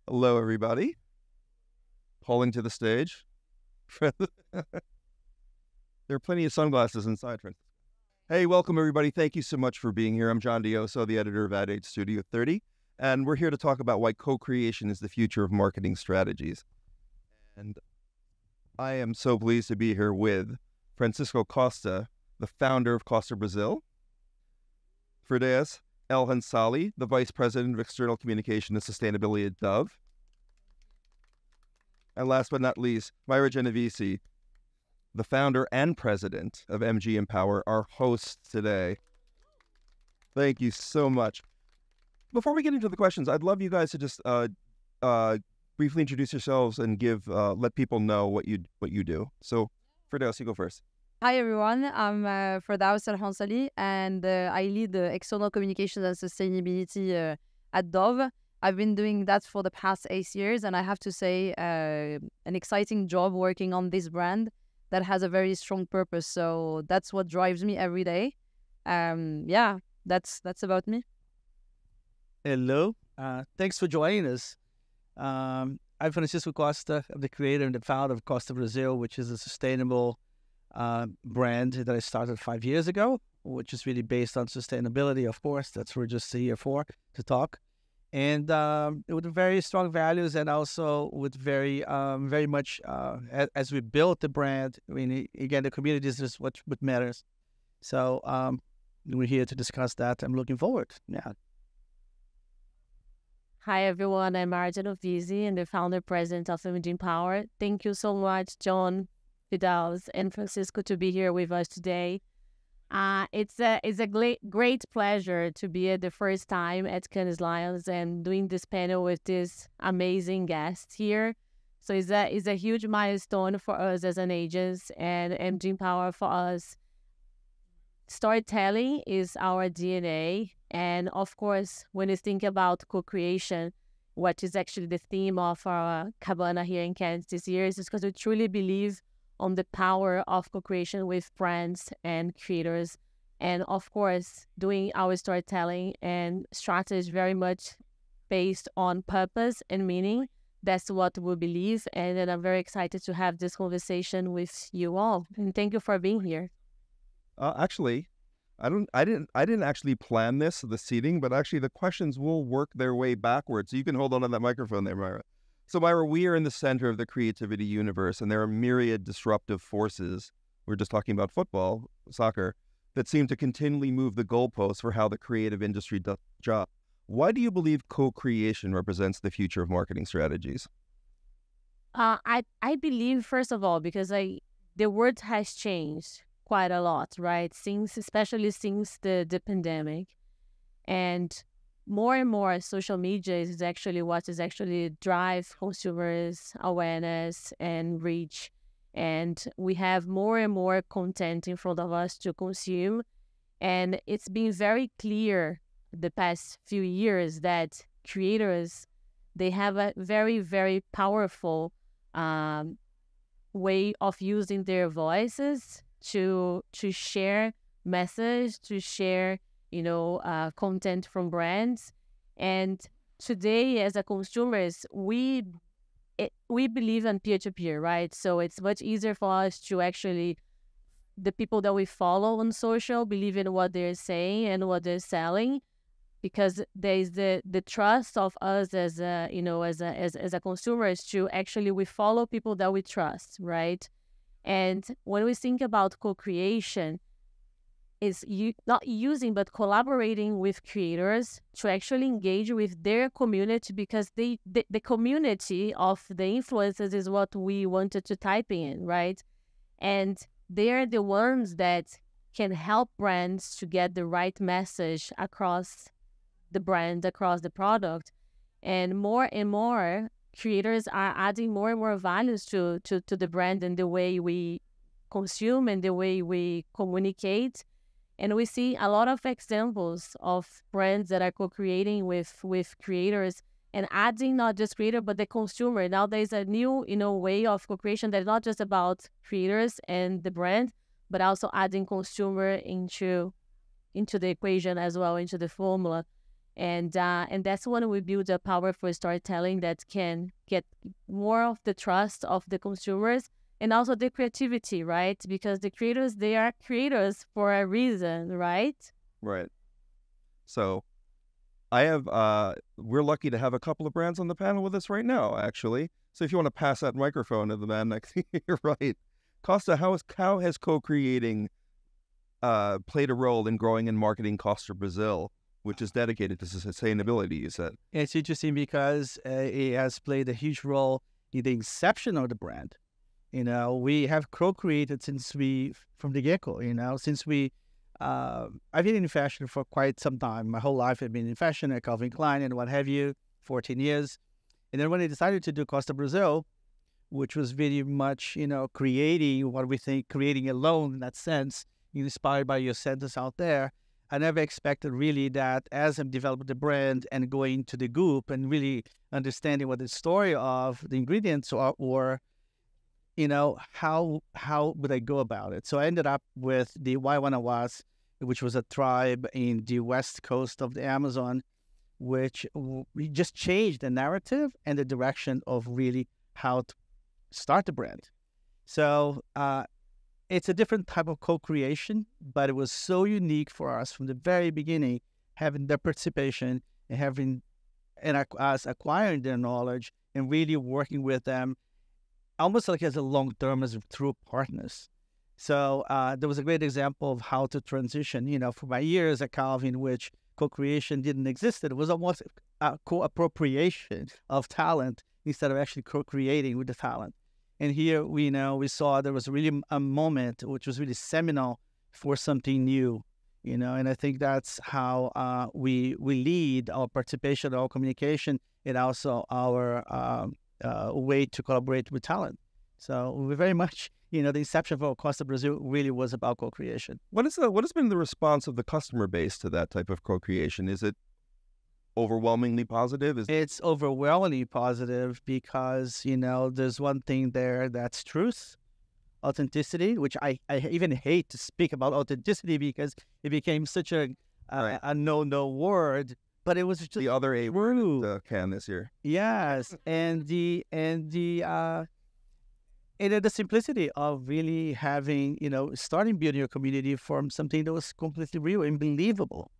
Hello, everybody. Pulling to the stage. There are plenty of sunglasses inside, Francisco. Hey, welcome, everybody. Thank you so much for being here. I'm John Dioso, the editor of Ad Age Studio 30, and we're here to talk about why co-creation is the future of marketing strategies. And I am so pleased to be here with Francisco Costa, the founder of Costa Brazil, Firdaous El Honsali, the Vice President of External Communication and Sustainability at Dove, and last but not least, Maira Genovese, the founder and president of MG Empower, our host today. Thank you so much. Before we get into the questions, I'd love you guys to just briefly introduce yourselves and let people know what you do. So, Firdaous, you go first. Hi everyone, I'm Firdaous El Honsali, and I lead the external communications and sustainability at Dove. I've been doing that for the past 8 years, and I have to say, an exciting job working on this brand that has a very strong purpose. So that's what drives me every day. Yeah, that's about me. Hello, thanks for joining us. I'm Francisco Costa. I'm the creator and the founder of Costa Brazil, which is a sustainable brand that I started 5 years ago, which is really based on sustainability, of course. That's what we're just here for, to talk. And with very strong values, and also with very much, as we built the brand, I mean, again, the community is just what matters. So we're here to discuss that. I'm looking forward. Yeah. Hi, everyone. I'm Maira Genovese and the founder president of MG Empower. Thank you so much, John, Firdaous, and Francisco, to be here with us today. It's a great pleasure to be at the first time at Cannes Lions and doing this panel with this amazing guest here. So it's a huge milestone for us as an agency, and MG Empower for us. Storytelling is our DNA, and of course, when you think about co-creation, what is actually the theme of our cabana here in Cannes this year, is because we truly believe on the power of co-creation with brands and creators, and of course doing our storytelling and strategy very much based on purpose and meaning. That's what we believe, and then I'm very excited to have this conversation with you all, and thank you for being here. Actually, I didn't actually plan the seating, but actually the questions will work their way backwards. So you can hold on to that microphone there, Maira. So, Maira, we are in the center of the creativity universe, and there are myriad disruptive forces. We're just talking about football, soccer, that seem to continually move the goalposts for how the creative industry does its job. Why do you believe co-creation represents the future of marketing strategies? I believe, first of all, because the world has changed quite a lot, right? Especially since the pandemic, and more social media is actually what is actually drive consumers awareness and reach, and we have more and more content in front of us to consume, and it's been very clear the past few years that creators, they have a very, very powerful way of using their voices to share message, to share content from brands. And today, as a consumers, we believe in peer-to-peer, right? So it's much easier for us to actually, the people that we follow on social believe in what they're saying and what they're selling, because there's the trust of us as a consumers to actually, we follow people that we trust, right? And when we think about co-creation, is not using but collaborating with creators to actually engage with their community, because the community of the influencers is what we wanted to type in, right? And they're the ones that can help brands to get the right message across the brand, across the product. And more creators are adding more and more values to the brand and the way we consume and the way we communicate. And we see a lot of examples of brands that are co-creating with creators and adding not just creator, but the consumer. Now there's a new, way of co-creation that's not just about creators and the brand, but also adding consumer into the equation as well, into the formula. And that's when we build a powerful storytelling that can get more of the trust of the consumers and also the creativity, right? Because the creators, they are creators for a reason, right? Right. So we're lucky to have a couple of brands on the panel with us right now, actually. So if you want to pass that microphone to the man next to you, you're right. Costa, how has co-creating played a role in growing and marketing Costa Brazil, which is dedicated to sustainability, you said? It's interesting because it has played a huge role in the inception of the brand. We have co-created from the get-go, since I've been in fashion for quite some time. My whole life I've been in fashion at Calvin Klein and what have you, 14 years. And then when I decided to do Costa Brazil, which was very much, creating what we think, creating alone in that sense, inspired by your centers out there, I never expected really that as I'm developing the brand and going to the group and really understanding what the story of the ingredients or how would I go about it? So I ended up with the Waimanawas, which was a tribe in the west coast of the Amazon, which we just changed the narrative and the direction of really how to start the brand. So it's a different type of co-creation, but it was so unique for us from the very beginning, having their participation and us acquiring their knowledge and really working with them almost like as a long-term, as true partners. So there was a great example of how to transition, for my years at Calvin, which co-creation didn't exist. It was almost a co-appropriation of talent instead of actually co-creating with the talent. And here we saw there was really a moment which was really seminal for something new, and I think that's how we lead our participation, our communication, and also our way to collaborate with talent. So we very much, the inception of Costa Brazil really was about co-creation. What has been the response of the customer base to that type of co-creation? Is it overwhelmingly positive? It's overwhelmingly positive because, there's one thing there that's truth, authenticity, which I even hate to speak about authenticity because it became such a no word. But it was just the other A word can this year. Yes, and the simplicity of really having starting building your community from something that was completely real and believable.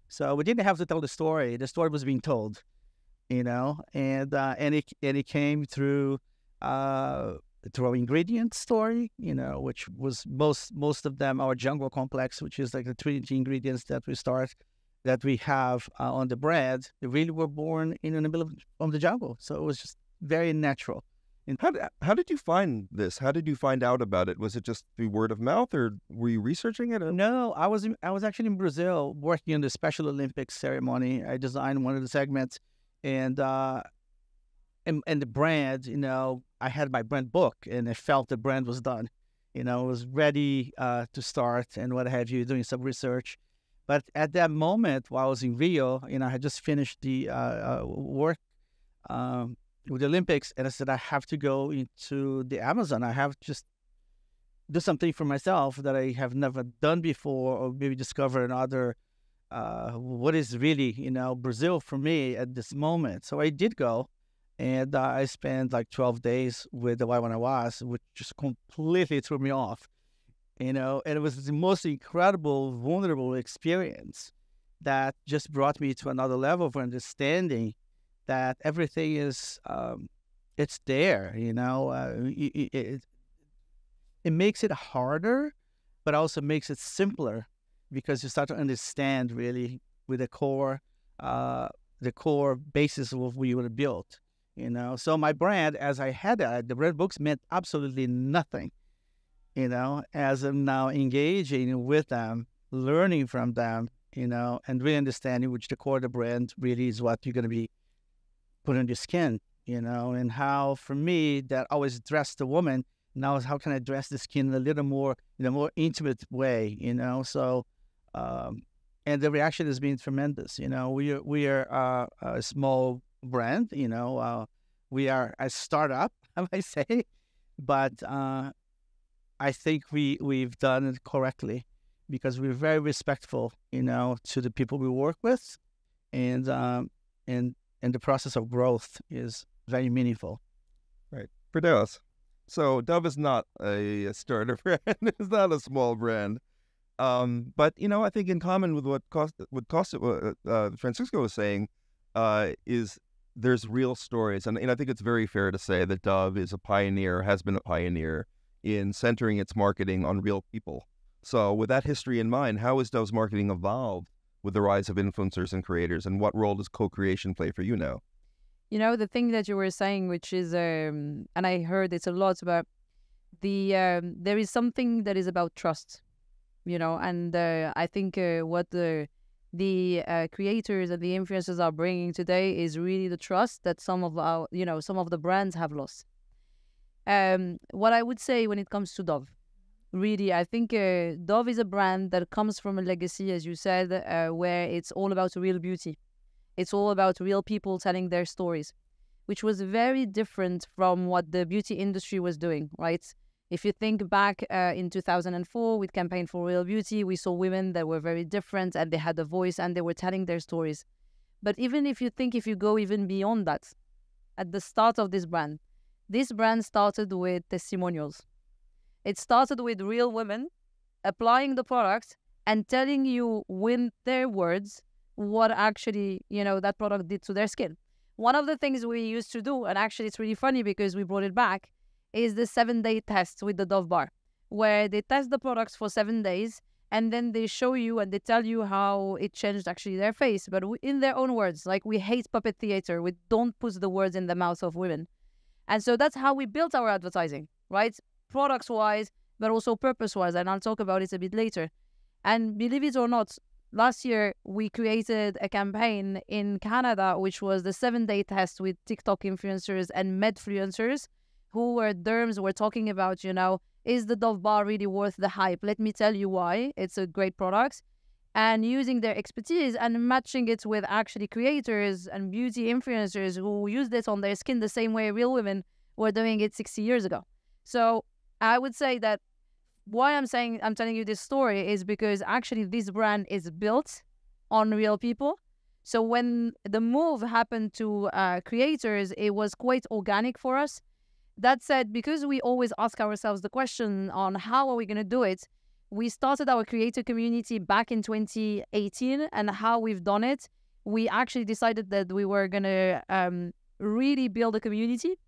So we didn't have to tell the story; the story was being told, and it came through our ingredient story, which was most of them our jungle complex, which is like the Trinity ingredients that we have on the bread. They really were born in the middle of the jungle. So it was just very natural. And how did you find this? How did you find out about it? Was it just through word of mouth, or were you researching it? No, I was actually in Brazil working on the Special Olympics ceremony. I designed one of the segments, and the brand, I had my brand book, and I felt the brand was done. It was ready to start and what have you, doing some research. But at that moment, while I was in Rio, I had just finished the work with the Olympics, and I said, I have to go into the Amazon. I have to just do something for myself that I have never done before, or maybe discover another, what is really, Brazil for me at this moment. So I did go, and I spent like 12 days with the Waimanawas, which just completely threw me off. And it was the most incredible, vulnerable experience that just brought me to another level of understanding that everything is, it's there, it makes it harder, but also makes it simpler because you start to understand really with the core basis of what we would have built, So my brand, as I had the brand books meant absolutely nothing. As I'm now engaging with them, learning from them, and really understanding which the core of the brand really is what you're going to be put on your skin, and how, for me, that always dressed the woman, now is how can I dress the skin in a little more, more intimate way, So, and the reaction has been tremendous. We are a small brand, we are a startup, I might say, but I think we've done it correctly because we're very respectful, to the people we work with, and the process of growth is very meaningful. Right. Firdaous. So Dove is not a starter brand. It's not a small brand. But, I think in common with what Costa Francisco was saying is there's real stories. And I think it's very fair to say that Dove is a pioneer, has been a pioneer in centering its marketing on real people. So with that history in mind, how has Dove's marketing evolved with the rise of influencers and creators? And what role does co-creation play for you now? The thing that you were saying, which is, and I heard it's a lot about there is something that is about trust, and I think what the creators and the influencers are bringing today is really the trust that some of the brands have lost. What I would say when it comes to Dove, really, I think Dove is a brand that comes from a legacy, as you said, where it's all about real beauty. It's all about real people telling their stories, which was very different from what the beauty industry was doing, right? If you think back in 2004 with Campaign for Real Beauty, we saw women that were very different and they had a voice and they were telling their stories. But even if you go even beyond that, at the start of this brand started with testimonials. It started with real women applying the product and telling you with their words what actually, that product did to their skin. One of the things we used to do, and actually it's really funny because we brought it back, is the 7-day test with the Dove bar, where they test the products for 7 days and then they show you and they tell you how it changed actually their face, but in their own words. Like, we hate puppet theater. We don't put the words in the mouth of women. And so that's how we built our advertising, right? Products-wise, but also purpose-wise, and I'll talk about it a bit later. And believe it or not, last year we created a campaign in Canada, which was the 7-day test with TikTok influencers and medfluencers who were derms, were talking about, is the Dove bar really worth the hype? Let me tell you why. It's a great product. And using their expertise and matching it with actually creators and beauty influencers who used it on their skin the same way real women were doing it 60 years ago. So I would say that why I'm telling you this story is because actually this brand is built on real people. So when the move happened to creators, it was quite organic for us. That said, because we always ask ourselves the question on how are we going to do it, we started our creator community back in 2018, and how we've done it, we actually decided that we were going to really build a community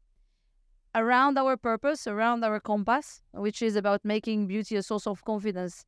around our purpose, around our compass, which is about making beauty a source of confidence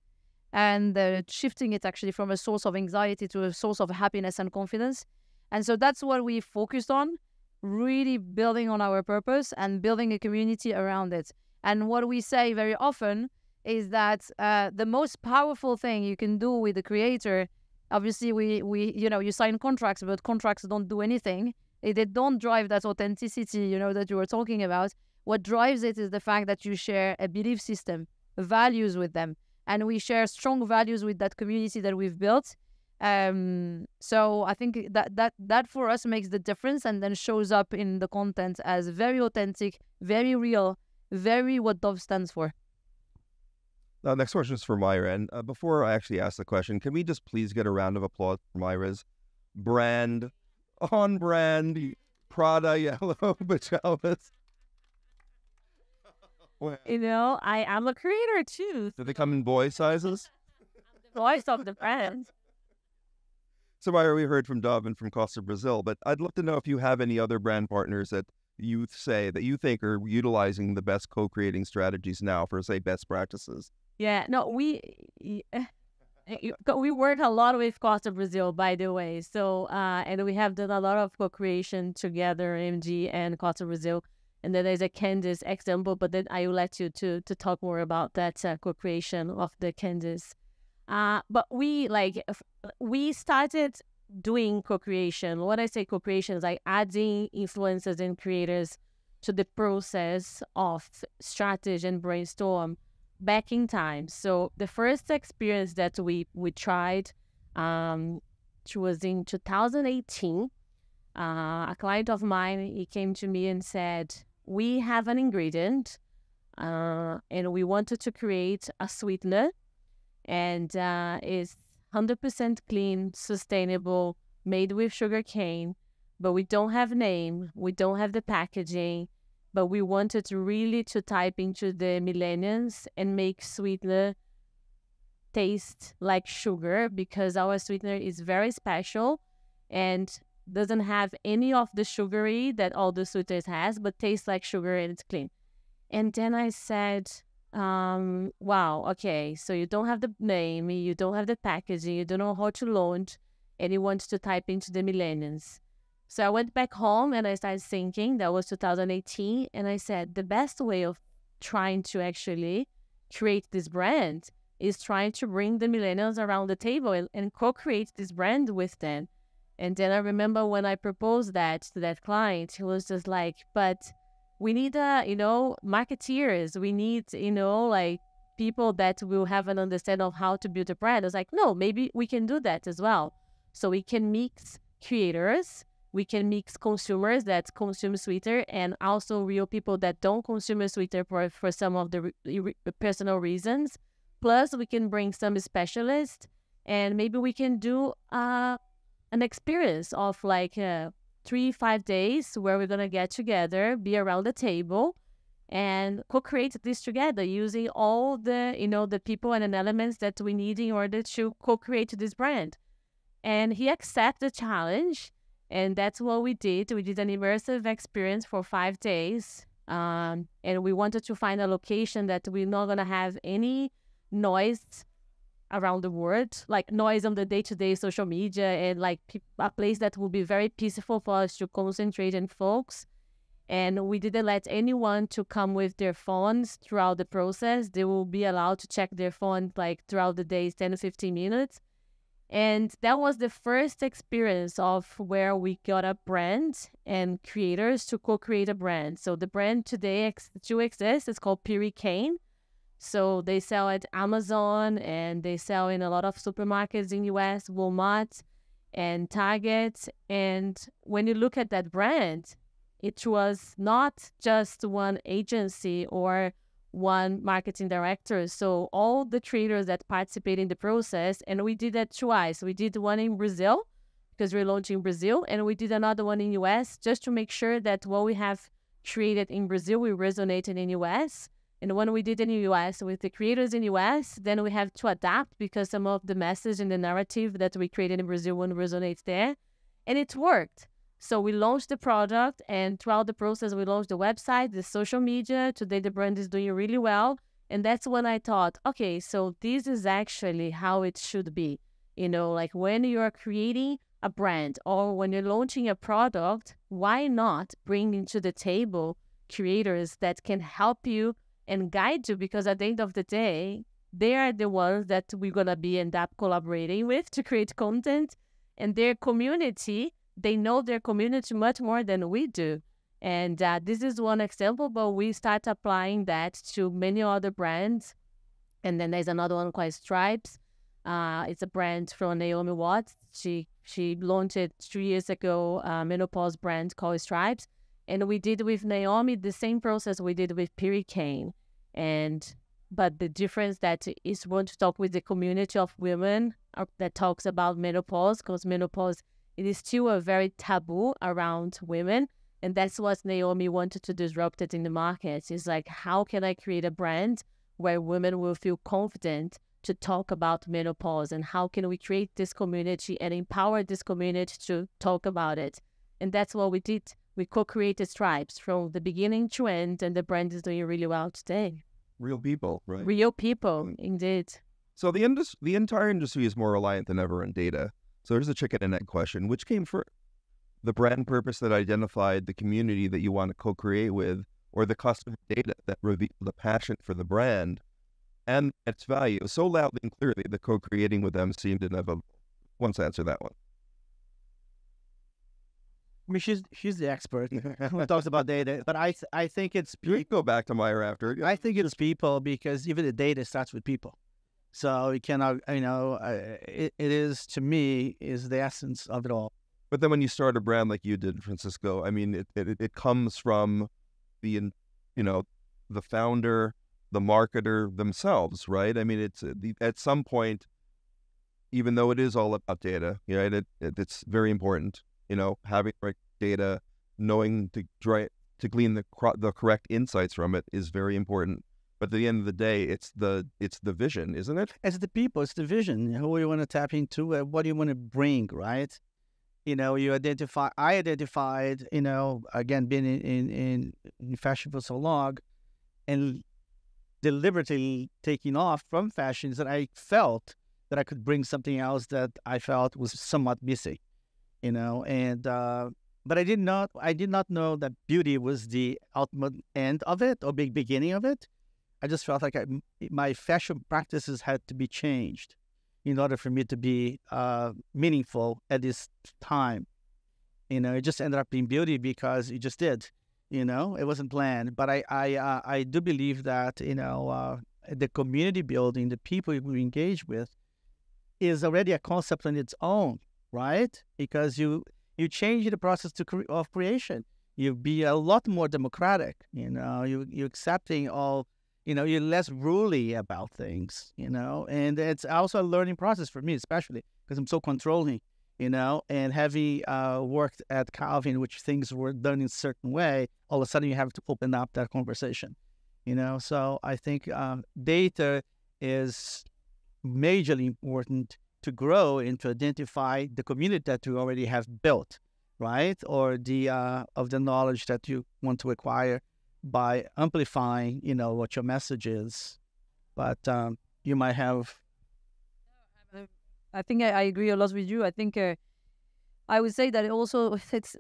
and shifting it actually from a source of anxiety to a source of happiness and confidence. And so that's what we focused on, really building on our purpose and building a community around it. And what we say very often is that the most powerful thing you can do with the creator, obviously we you sign contracts, but contracts don't do anything. They don't drive that authenticity, that you were talking about. What drives it is the fact that you share a belief system, values with them. And we share strong values with that community that we've built. So I think that for us makes the difference, and then shows up in the content as very authentic, very real, very what Dove stands for. Now, next question is for Maira. And before I actually ask the question, can we just please get a round of applause for Maira's brand, on-brand, Prada yellow pajamas? I am a creator too. Do they come in boy sizes? The voice of the brand. So, Maira, we heard from Dove and from Costa Brazil, but I'd love to know if you have any other brand partners that you think are utilizing the best co-creating strategies now for, say, best practices. Yeah, no, we work a lot with Costa Brazil, by the way. So, and we have done a lot of co-creation together, MG and Costa Brazil. And then there's a Candice example, but then I will let you to talk more about that co-creation of the Candice. But we started doing co-creation. When I say co-creation, is like adding influencers and creators to the process of strategy and brainstorm back in time. So the first experience that we tried, which was in 2018, a client of mine, he came to me and said, we have an ingredient and we wanted to create a sweetener, and is 100% clean, sustainable, made with sugar cane, but we don't have name, we don't have the packaging, but we wanted to really to type into the millennials and make sweetener taste like sugar, because our sweetener is very special and doesn't have any of the sugary that all the sweeteners has, but tastes like sugar and it's clean. And then I said, wow, okay, so you don't have the name, you don't have the packaging, you don't know how to launch, and you want to type into the millennials. So I went back home and I started thinking, that was 2018, and I said, the best way of trying to actually create this brand is trying to bring the millennials around the table and co-create this brand with them. And then I remember when I proposed that to that client, he was just like, but we need, marketeers. We need, like people that will have an understanding of how to build a brand. I was like, no, maybe we can do that as well. So we can mix creators, we can mix consumers that consume sweeter, and also real people that don't consume a sweeter for some of the personal reasons. Plus, we can bring some specialists, and maybe we can do an experience of like 3-5 days where we're going to get together, be around the table, and co-create this together using all the, the people and the elements that we need in order to co-create this brand. And he accepted the challenge, and that's what we did. We did an immersive experience for 5 days, and we wanted to find a location that we're not going to have any noise around the world, like noise on the day-to-day social media, and like a place that will be very peaceful for us to concentrate and focus. And we didn't let anyone to come with their phones throughout the process. They will be allowed to check their phone like throughout the day, 10 to 15 minutes. And that was the first experience of where we got a brand and creators to co-create a brand. So the brand today still exists. It's called Piri Cane. So they sell at Amazon, and they sell in a lot of supermarkets in US, Walmart and Target. And when you look at that brand, it was not just one agency or one marketing director. So all the traders that participate in the process, and we did that twice. We did one in Brazil because we're launching in Brazil, and we did another one in US just to make sure that what we have created in Brazil will resonate in US. And when we did in the US with the creators in the US, then we have to adapt because some of the message and the narrative that we created in Brazil won't resonate there. And it worked. So we launched the product, and throughout the process, we launched the website, the social media. Today, the brand is doing really well. And that's when I thought, okay, so this is actually how it should be. Like when you're creating a brand or when you're launching a product, why not bring into the table creators that can help you and guide you? Because at the end of the day, they are the ones that we're going to end up collaborating with to create content, and their community, they know their community much more than we do. And this is one example, but we start applying that to many other brands. And then there's another one called Stripes. It's a brand from Naomi Watts. She launched it 3 years ago, a menopause brand called Stripes. And we did with Naomi the same process we did with Piri Cane. But the difference that is want to talk with the community of women that talks about menopause, because menopause, it is still a very taboo around women. And that's what Naomi wanted to disrupt it in the market. It's like, how can I create a brand where women will feel confident to talk about menopause? And how can we create this community and empower this community to talk about it? And that's what we did. We co-created Stripes from the beginning to end, and the brand is doing really well today. Real people, right? Real people, indeed. So the entire industry is more reliant than ever on data. So there's a chicken and egg question. Which came first? The brand purpose that identified the community that you want to co-create with, or the customer data that revealed the passion for the brand and its value? So loudly and clearly, the co-creating with them seemed inevitable. Who wants to answer that one? I mean, she's the expert who talks about data, but I think it's You can go back to Maira after. I think it's people, because even the data starts with people. So you cannot, it is, to me, is the essence of it all. But then when you start a brand like you did, Francisco, I mean, it comes from the founder, the marketer themselves, right? I mean, it's at some point, even though it is all about data, right? It's very important, having the right data, knowing to glean the correct insights from it is very important. But at the end of the day, it's the vision, isn't it? It's the people, it's the vision. Who you want to tap into, what do you want to bring, right? I identified, again, being in fashion for so long and deliberately taking off from fashions that I felt that I could bring something else that I felt was somewhat missing, and but I did not know that beauty was the ultimate end of it or big beginning of it. I just felt like my fashion practices had to be changed in order for me to be meaningful at this time. It just ended up being beauty because it just did. It wasn't planned. But I do believe that, the community building, the people we engage with, is already a concept on its own, right? Because you change the process of creation. You be a lot more democratic. You're accepting all. You're less ruly about things, and it's also a learning process for me, especially because I'm so controlling, and having worked at Calvin, which things were done in a certain way, all of a sudden you have to open up that conversation, So I think data is majorly important to grow and to identify the community that you already have built, right? Or the of the knowledge that you want to acquire by amplifying, what your message is. But you might have... I think I agree a lot with you. I think I would say that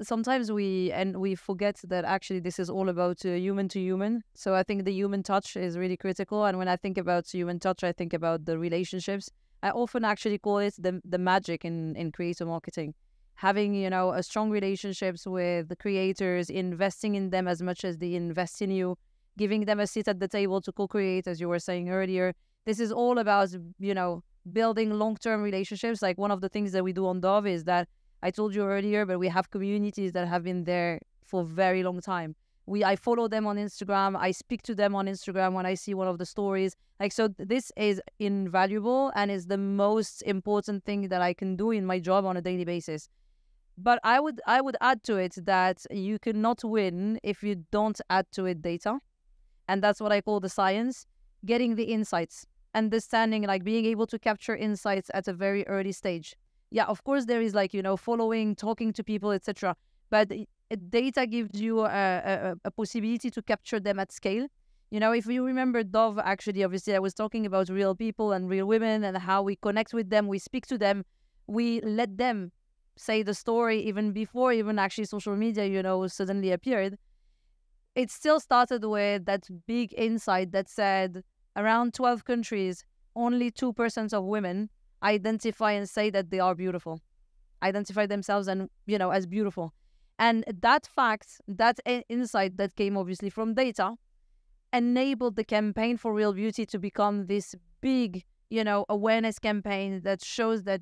sometimes we forget that actually this is all about human to human. So I think the human touch is really critical. And when I think about human touch, I think about the relationships. I often actually call it the magic in creator marketing. Having, a strong relationships with the creators, investing in them as much as they invest in you, giving them a seat at the table to co-create, as you were saying earlier. This is all about, building long-term relationships. Like one of the things that we do on Dove is that I told you earlier, but we have communities that have been there for a very long time. I follow them on Instagram. I speak to them on Instagram when I see one of the stories. So this is invaluable and is the most important thing that I can do in my job on a daily basis. But I would add to it that you cannot win if you don't add to it data. And that's what I call the science, getting the insights, understanding, being able to capture insights at a very early stage. Yeah, of course, there is following, talking to people, etc. But data gives you a possibility to capture them at scale. If you remember Dove, actually, obviously, I was talking about real people and real women and how we connect with them, we speak to them, we let them say the story even before actually social media, suddenly appeared. It still started with that big insight that said around 12 countries, only 2% of women identify and say that they are beautiful, identify themselves and, as beautiful. And that fact, that insight that came obviously from data, enabled the campaign for Real Beauty to become this big, awareness campaign that shows that,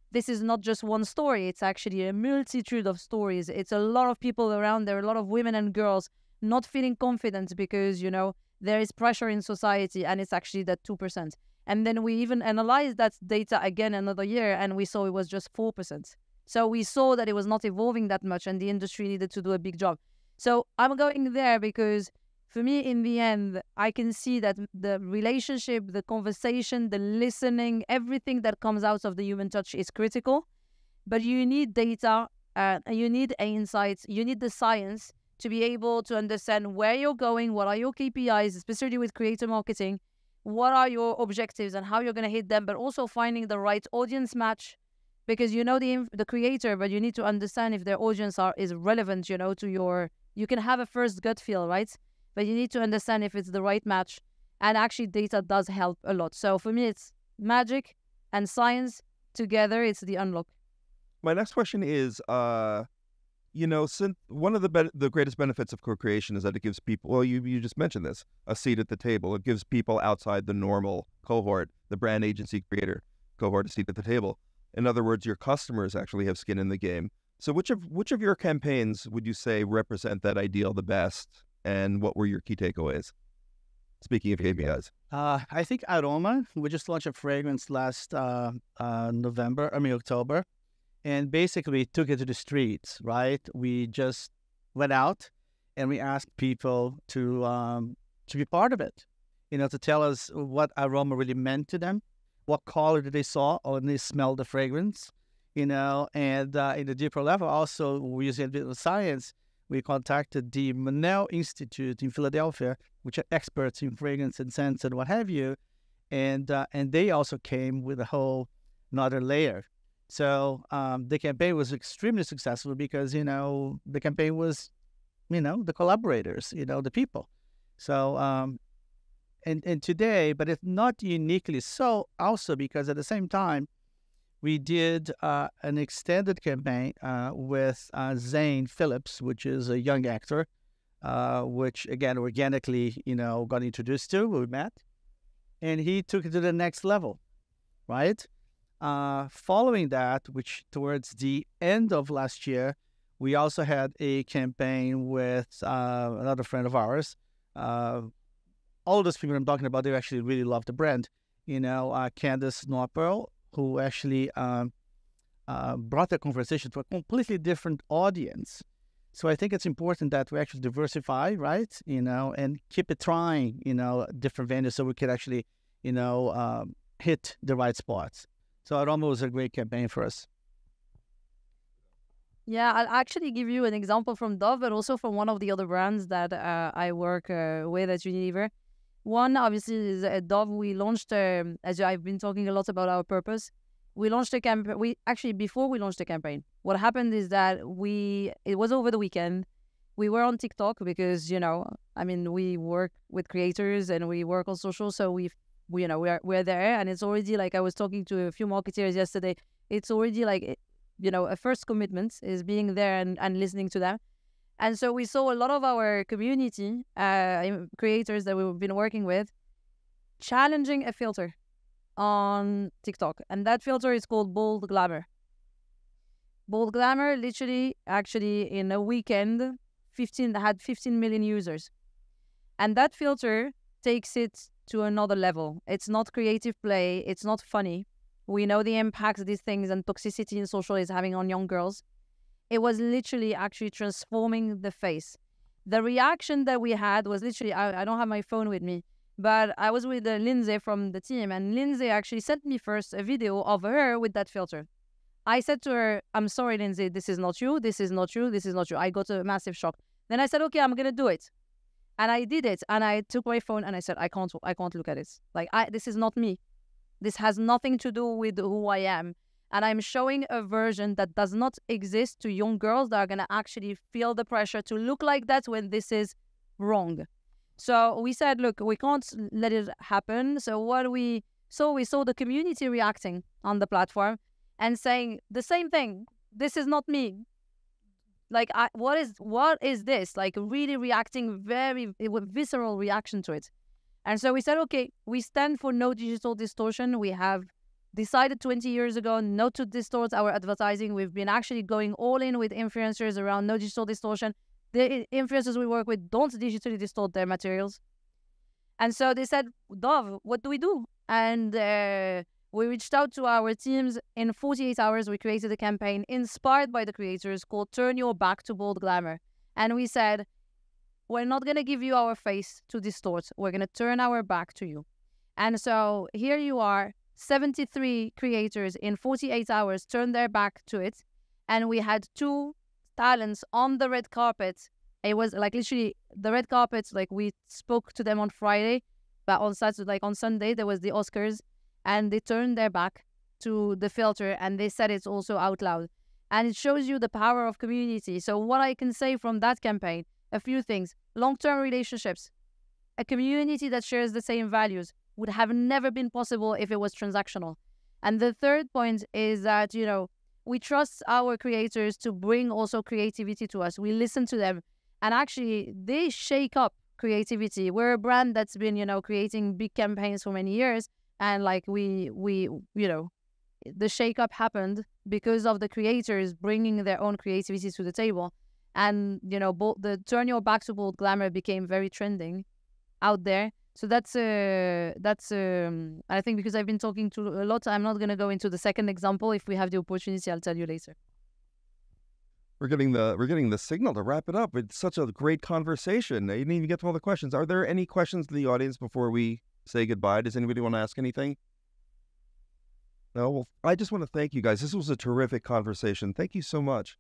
this is not just one story. It's actually a multitude of stories. It's a lot of people around there, a lot of women and girls not feeling confident because, there is pressure in society, and it's actually that 2%. And then we even analyzed that data again another year, and we saw it was just 4%. So we saw that it was not evolving that much, and the industry needed to do a big job. So I'm going there because for me, in the end, I can see that the relationship, the conversation, the listening, everything that comes out of the human touch is critical. But you need data, you need insights, you need the science to be able to understand where you're going, what are your KPIs, especially with creator marketing, what are your objectives and how you're going to hit them, but also finding the right audience match. Because the creator, but you need to understand if their audience is relevant, to your... You can have a first gut feel, right? But you need to understand if it's the right match. And actually, data does help a lot. So for me, it's magic and science together. It's the unlock. My next question is, since one of the greatest benefits of co-creation is that it gives people, well, you just mentioned this, a seat at the table. It gives people outside the normal cohort, the brand agency creator cohort, a seat at the table. In other words, your customers actually have skin in the game. So which of your campaigns would you say represent that ideal the best? And what were your key takeaways? Speaking of KPIs. I think Aroma, we just launched a fragrance last October, and basically took it to the streets, right? We just went out and we asked people to be part of it, to tell us what aroma really meant to them, what color did they saw or they smelled the fragrance, and in the deeper level, also we using digital science, we contacted the Monell Institute in Philadelphia, which are experts in fragrance and scents and what have you, and they also came with a whole another layer. So the campaign was extremely successful because the campaign was the collaborators, the people. So and today, but it's not uniquely so, also because at the same time we did an extended campaign with Zane Phillips, which is a young actor, which again organically got introduced to. We met, and he took it to the next level, right? Following that, which towards the end of last year, we also had a campaign with another friend of ours. All those people I'm talking about, they actually really love the brand. Candace Norpearl, who actually brought the conversation to a completely different audience. So I think it's important that we actually diversify, right? And keep it trying, different venues so we could actually, hit the right spots. So Aroma was a great campaign for us. Yeah, I'll actually give you an example from Dove, but also from one of the other brands that I work with at Unilever. One, obviously, is Dove. We launched, as I've been talking a lot about our purpose, we launched a campaign. Before we launched the campaign, what happened is that it was over the weekend. We were on TikTok because, we work with creators and we work on social. So we're there, and it's already like I was talking to a few marketeers yesterday. It's already like, a first commitment is being there and listening to them. And so we saw a lot of our community creators that we've been working with challenging a filter on TikTok. And that filter is called Bold Glamour. Bold Glamour literally, actually, in a weekend, had 15 million users. And that filter takes it to another level. It's not creative play. It's not funny. We know the impact these things and toxicity in social is having on young girls. It was literally actually transforming the face. The reaction that we had was literally, I don't have my phone with me, but I was with Lindsay from the team, and Lindsay actually sent me first a video of her with that filter. I said to her, I'm sorry, Lindsay, this is not you, this is not you, this is not you. I got a massive shock. Then I said, okay, I'm going to do it. And I did it, and I took my phone and I said, I can't look at it. This is not me. This has nothing to do with who I am. And I'm showing a version that does not exist to young girls that are going to actually feel the pressure to look like that when this is wrong. So we said, look, we can't let it happen. So we saw the community reacting on the platform and saying the same thing. This is not me. What is this? Like really reacting with visceral reaction to it. And so we said, okay, we stand for no digital distortion. We have decided 20 years ago not to distort our advertising. We've been actually going all in with influencers around no digital distortion. The influencers we work with don't digitally distort their materials. And so they said, Dove, what do we do? And we reached out to our teams. In 48 hours, we created a campaign inspired by the creators called Turn Your Back to Bold Glamour. And we said, we're not going to give you our face to distort. We're going to turn our back to you. And so here you are, 73 creators in 48 hours turned their back to it. And we had 2 talents on the red carpet. It was like literally the red carpet, like we spoke to them on Friday, but on Saturday, like on Sunday, there was the Oscars, and they turned their back to the filter and they said it also out loud. And it shows you the power of community. So what I can say from that campaign, a few things. Long-term relationships, a community that shares the same values would have never been possible if it was transactional. And the third point is that, we trust our creators to bring also creativity to us. We listen to them, and actually they shake up creativity. We're a brand that's been, creating big campaigns for many years, and like we the shake up happened because of the creators bringing their own creativity to the table. And, the Turn Your Back to Bold Glamour became very trending out there. So that's I think because I've been talking to a lot, I'm not going to go into the second example. If we have the opportunity, I'll tell you later. We're getting the signal to wrap it up. It's such a great conversation. I didn't even get to all the questions. Are there any questions in the audience before we say goodbye? Does anybody want to ask anything? No? Well, I just want to thank you guys. This was a terrific conversation. Thank you so much.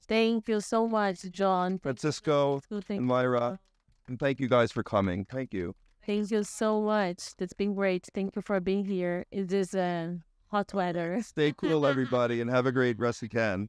Thank you so much, John. Francisco and Maira. And thank you guys for coming. Thank you. Thank you so much. That's been great. Thank you for being here in this hot weather. Stay cool, everybody, and have a great rest you can.